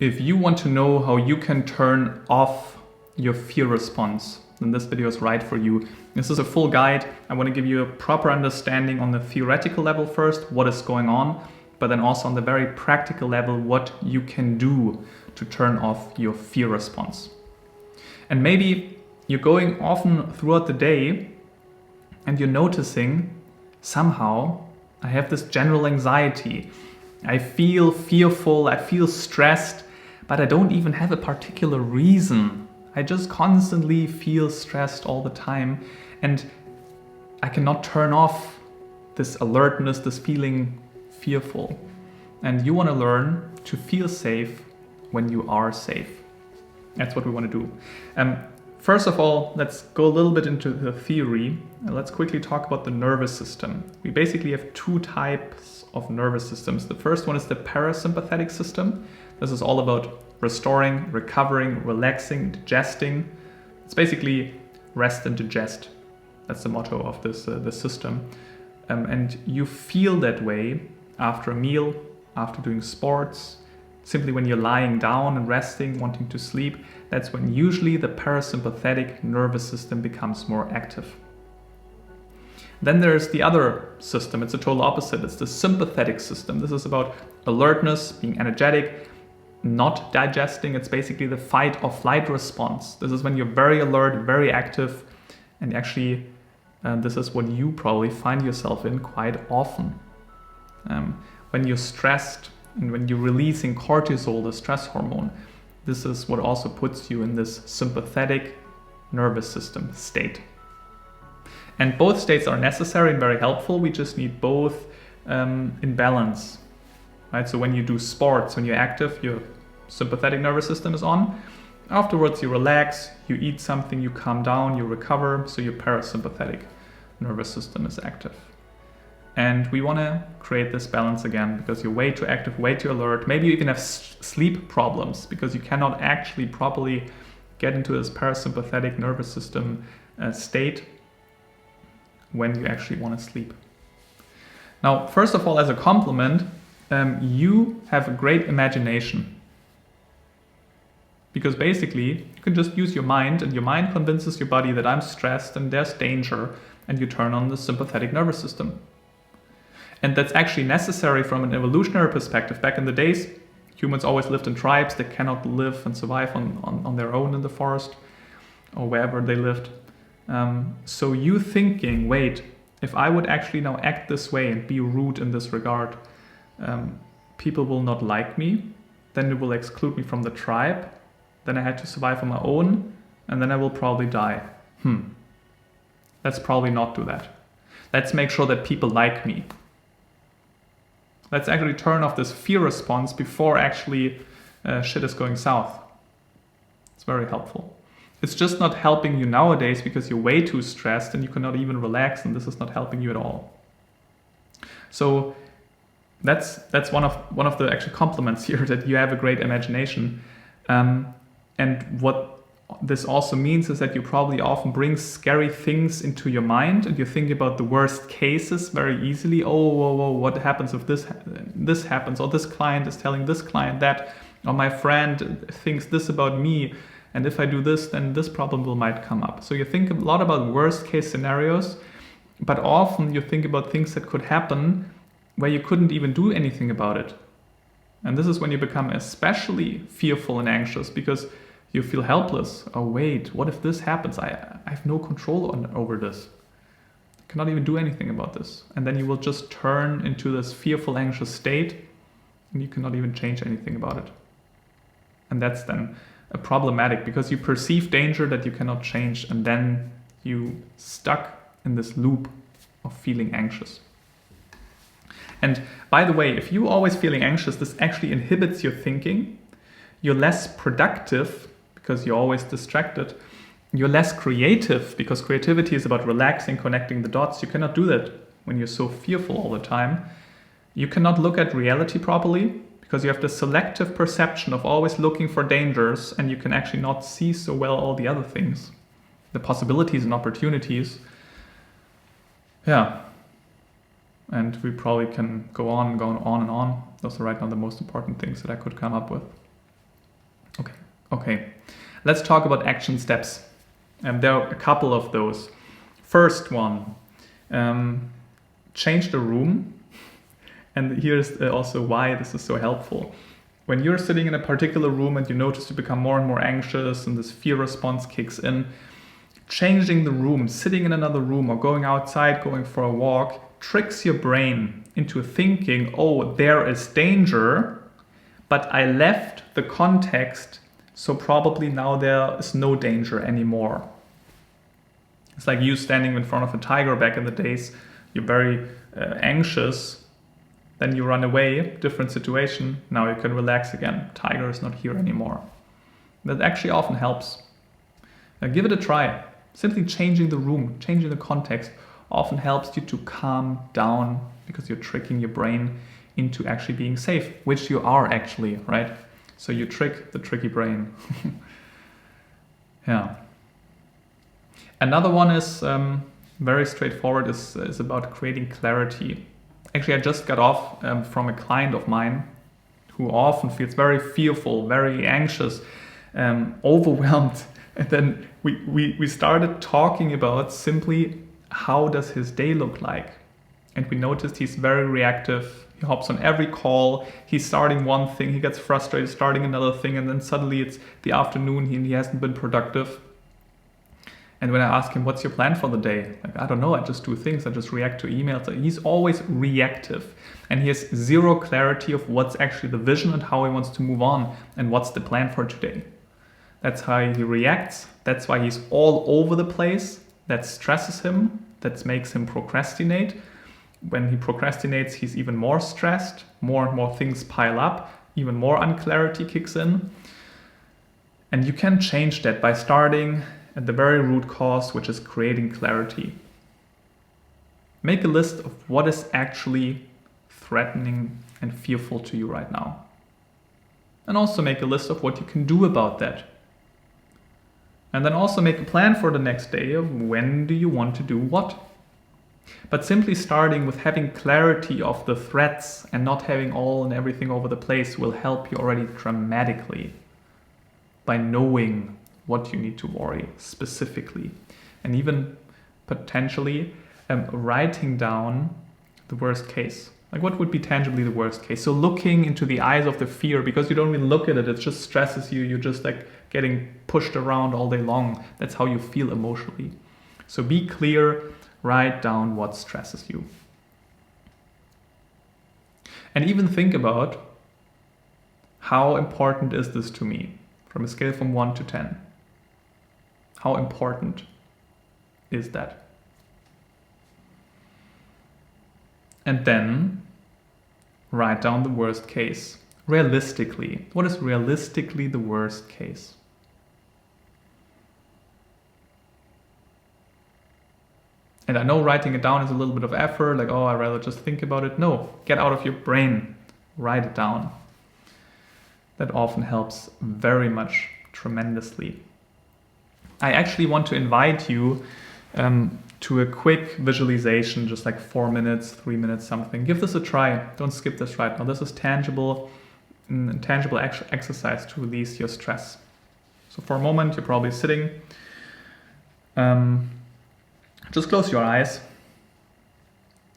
If you want to know how you can turn off your fear response, then this video is right for you. This is a full guide. I want to give you a proper understanding on the theoretical level first, what is going on, but then also on the very practical level, what you can do to turn off your fear response. And maybe you're going often throughout the day and you're noticing somehow I have this general anxiety. I feel fearful, I feel stressed, but I don't even have a particular reason. I just constantly feel stressed all the time, and I cannot turn off this alertness, this feeling fearful. And you want to learn to feel safe when you are safe. That's what we want to do. First of all, let's go a little bit into the theory. Let's quickly talk about the nervous system. We basically have two types of nervous systems. The first one is the parasympathetic system. This is all about restoring, recovering, relaxing, digesting. It's basically rest and digest. That's the motto of this system. And you feel that way after a meal, after doing sports, simply when you're lying down and resting, wanting to sleep. That's when usually the parasympathetic nervous system becomes more active. Then there's the other system. It's the total opposite. It's the sympathetic system. This is about alertness, being energetic, not digesting. It's basically the fight or flight response. This is when you're very alert, very active, and actually this is what you probably find yourself in quite often. When you're stressed and when you're releasing cortisol, the stress hormone, this is what also puts you in this sympathetic nervous system state. And both states are necessary and very helpful. We just need both in balance. Right? So when you do sports, when you're active, your sympathetic nervous system is on. Afterwards, you relax, you eat something, you calm down, you recover, so your parasympathetic nervous system is active. And we want to create this balance again because you're way too active, way too alert. Maybe you even have sleep problems because you cannot actually properly get into this parasympathetic nervous system state when you actually want to sleep. Now, first of all, as a compliment, you have a great imagination. Because basically, you can just use your mind, and your mind convinces your body that I'm stressed and there's danger, and you turn on the sympathetic nervous system. And that's actually necessary from an evolutionary perspective. Back in the days, humans always lived in tribes. They cannot live and survive on their own in the forest or wherever they lived. So you thinking, wait, if I would actually now act this way and be rude in this regard, people will not like me, then they will exclude me from the tribe, then I had to survive on my own, and then I will probably die. Let's probably not do that. Let's make sure that people like me. Let's actually turn off this fear response before actually shit is going south. It's very helpful. It's just not helping you nowadays because you're way too stressed and you cannot even relax, and this is not helping you at all. So that's one of the actual compliments here, that you have a great imagination. And what this also means is that you probably often bring scary things into your mind and you think about the worst cases very easily. Oh, what happens if this happens? Or this client is telling this client that, or my friend thinks this about me, and if I do this, then this problem might come up. So you think a lot about worst case scenarios, but often you think about things that could happen where you couldn't even do anything about it. And this is when you become especially fearful and anxious because you feel helpless. Oh wait, what if this happens? I have no control over this. I cannot even do anything about this. And then you will just turn into this fearful, anxious state and you cannot even change anything about it. And that's then problematic because you perceive danger that you cannot change, and then you stuck in this loop of feeling anxious. And by the way, if you're always feeling anxious, this actually inhibits your thinking. You're less productive because you're always distracted. You're less creative because creativity is about relaxing, connecting the dots. You cannot do that when you're so fearful all the time. You cannot look at reality properly because you have the selective perception of always looking for dangers, and you can actually not see so well all the other things, the possibilities and opportunities. Yeah. And we probably can go on and on and on. Those are right now the most important things that I could come up with. Okay, let's talk about action steps. There are a couple of those. First one, change the room. And here's also why this is so helpful. When you're sitting in a particular room and you notice you become more and more anxious and this fear response kicks in, changing the room, sitting in another room or going outside, going for a walk, tricks your brain into thinking, oh, there is danger, but I left the context, so probably now there is no danger anymore. It's like you standing in front of a tiger back in the days, you're very anxious, then you run away, different situation, now you can relax again. Tiger is not here anymore. That actually often helps. Give it a try. Simply changing the room, changing the context often helps you to calm down because you're tricking your brain into actually being safe, which you are actually, right? So you trick the tricky brain. Yeah. Another one is very straightforward, is about creating clarity. Actually, I just got off from a client of mine who often feels very fearful, very anxious, overwhelmed. And then we started talking about simply how does his day look like. And we noticed he's very reactive. He hops on every call. He's starting one thing, he gets frustrated, starting another thing, and then suddenly it's the afternoon, he hasn't been productive. And when I ask him, what's your plan for the day? Like, I don't know, I just do things, I just react to emails. He's always reactive. And he has zero clarity of what's actually the vision and how he wants to move on and what's the plan for today. That's how he reacts. That's why he's all over the place. That stresses him. That makes him procrastinate. When he procrastinates, he's even more stressed. More and more things pile up. Even more unclarity kicks in. And you can change that by starting at the very root cause, which is creating clarity. Make a list of what is actually threatening and fearful to you right now. And also make a list of what you can do about that. And then also make a plan for the next day of when do you want to do what. But simply starting with having clarity of the threats and not having all and everything over the place will help you already dramatically by knowing what you need to worry specifically. And even potentially writing down the worst case. Like what would be tangibly the worst case? So looking into the eyes of the fear, because you don't really look at it, it just stresses you. You're just like getting pushed around all day long. That's how you feel emotionally. So be clear, write down what stresses you. And even think about how important is this to me from a scale from 1 to 10. How important is that? And then write down the worst case. Realistically, what is realistically the worst case? And I know writing it down is a little bit of effort, like, oh, I'd rather just think about it. No, get out of your brain, write it down. That often helps very much, tremendously. I actually want to invite you to a quick visualization, just like 4 minutes, 3 minutes, something. Give this a try. Don't skip this right now. This is tangible exercise to release your stress. So for a moment, you're probably sitting. Just close your eyes.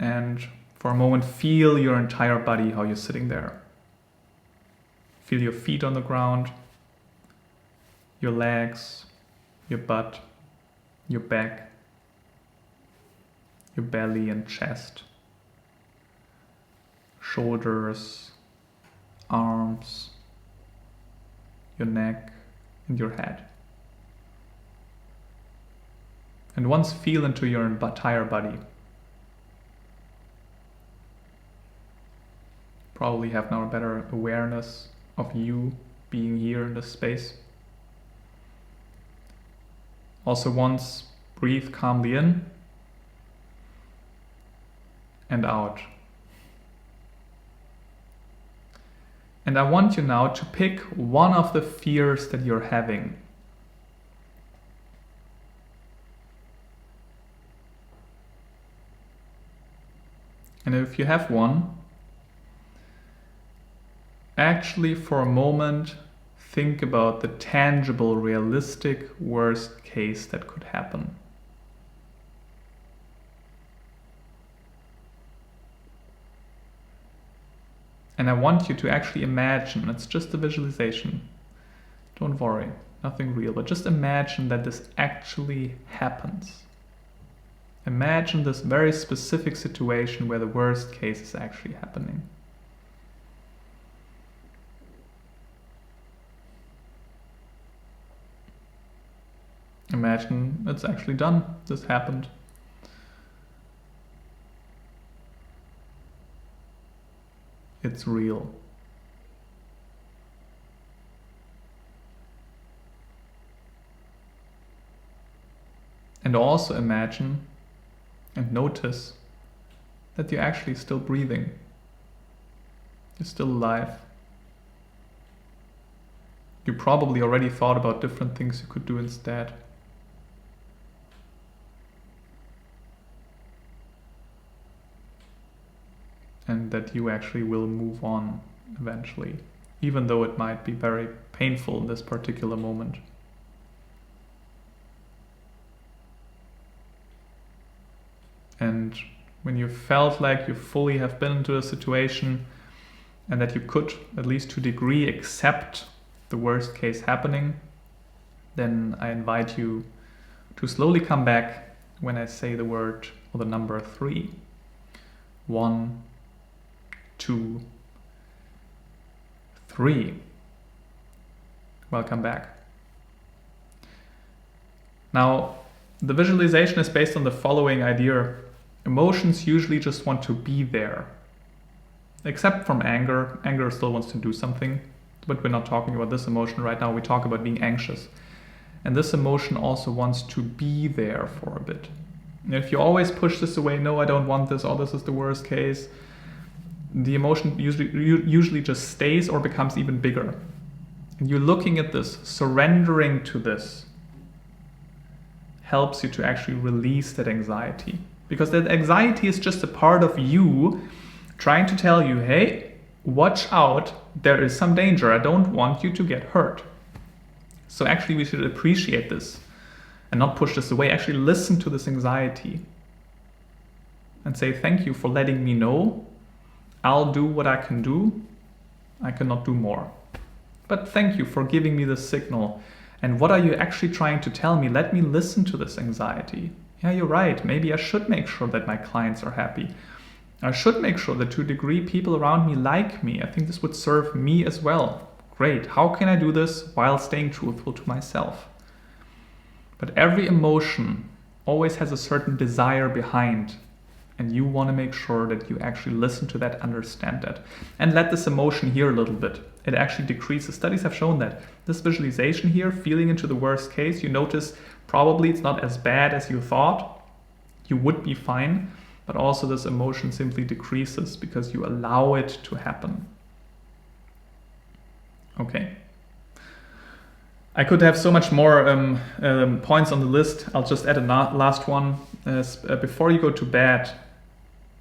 And for a moment, feel your entire body, how you're sitting there. Feel your feet on the ground, your legs, your butt, your back, your belly and chest, shoulders, arms, your neck, and your head. And once feel into your entire body. Probably have now a better awareness of you being here in this space. Also once breathe calmly in and out. And I want you now to pick one of the fears that you're having. And if you have one, actually for a moment think about the tangible, realistic worst case that could happen. And I want you to actually imagine, it's just a visualization. Don't worry, nothing real, but just imagine that this actually happens. Imagine this very specific situation where the worst case is actually happening. Imagine it's actually done. This happened. It's real. And also imagine and notice that you're actually still breathing. You're still alive. You probably already thought about different things you could do instead. And that you actually will move on eventually, even though it might be very painful in this particular moment. And when you felt like you fully have been into a situation and that you could, at least to a degree, accept the worst case happening, then I invite you to slowly come back when I say the word or the number 3. 1, 2, 3. Welcome back. Now, the visualization is based on the following idea. Emotions usually just want to be there. Except from anger. Anger still wants to do something, but we're not talking about this emotion right now. We talk about being anxious. And this emotion also wants to be there for a bit. And if you always push this away, no, I don't want this, this is the worst case, the emotion usually just stays or becomes even bigger. And you're looking at this, surrendering to this helps you to actually release that anxiety. Because that anxiety is just a part of you trying to tell you, hey, watch out, there is some danger, I don't want you to get hurt. So actually we should appreciate this and not push this away. Actually listen to this anxiety and say, thank you for letting me know. I'll do what I can do. I cannot do more. But thank you for giving me this signal. And what are you actually trying to tell me? Let me listen to this anxiety. Yeah, you're right. Maybe I should make sure that my clients are happy. I should make sure that to a degree people around me like me. I think this would serve me as well. Great. How can I do this while staying truthful to myself? But every emotion always has a certain desire behind. And you want to make sure that you actually listen to that, understand that, and let this emotion here a little bit. It actually decreases. Studies have shown that. This visualization here, feeling into the worst case, you notice probably it's not as bad as you thought. You would be fine, but also this emotion simply decreases because you allow it to happen. Okay. I could have so much more points on the list. I'll just add a last one. Before you go to bed,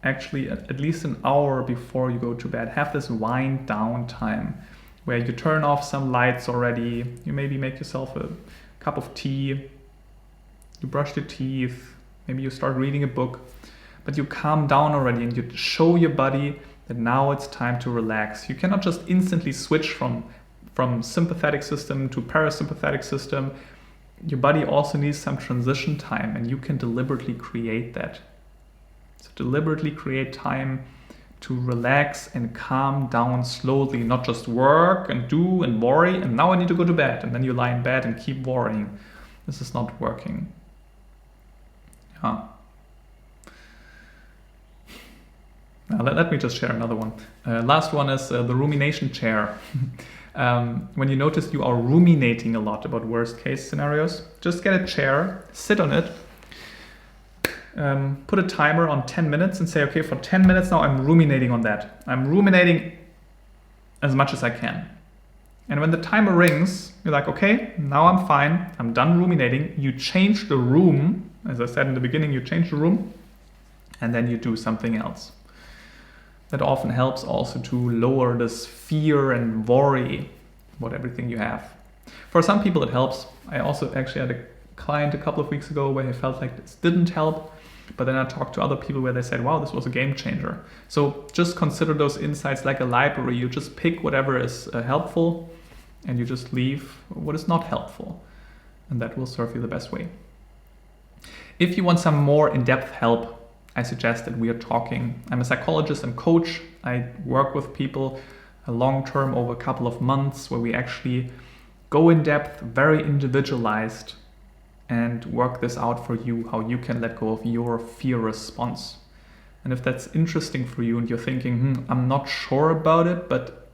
actually at least an hour before you go to bed, have this wind down time where you turn off some lights already. You maybe make yourself a cup of tea. You brush your teeth. Maybe you start reading a book. But you calm down already and you show your body that now it's time to relax. You cannot just instantly switch from sympathetic system to parasympathetic system. Your body also needs some transition time, and you can deliberately create that. So deliberately create time to relax and calm down slowly, not just work and do and worry, and now I need to go to bed, and then you lie in bed and keep worrying. This is not working. Yeah. Now, let me just share another one. Last one is the rumination chair. When you notice you are ruminating a lot about worst case scenarios, just get a chair, sit on it, put a timer on 10 minutes and say, okay, for 10 minutes now I'm ruminating on that. I'm ruminating as much as I can. And when the timer rings, you're like, okay, now I'm fine, I'm done ruminating. You change the room, as I said in the beginning, you change the room, and then you do something else. That often helps also to lower this fear and worry about everything you have. For some people it helps. I also actually had a client a couple of weeks ago where he felt like this didn't help, but then I talked to other people where they said, wow, this was a game changer. So just consider those insights like a library. You just pick whatever is helpful and you just leave what is not helpful, and that will serve you the best way. If you want some more in-depth help, I suggest that we are talking. I'm a psychologist and coach. I work with people long-term over a couple of months where we actually go in depth, very individualized, and work this out for you, how you can let go of your fear response. And if that's interesting for you and you're thinking, I'm not sure about it, but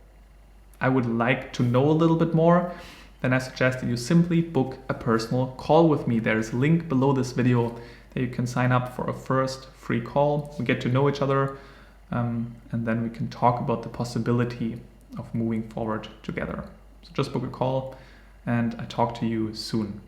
I would like to know a little bit more, then I suggest that you simply book a personal call with me. There's a link below this video that you can sign up for a first free call. We get to know each other, and then we can talk about the possibility of moving forward together. So just book a call, and I talk to you soon.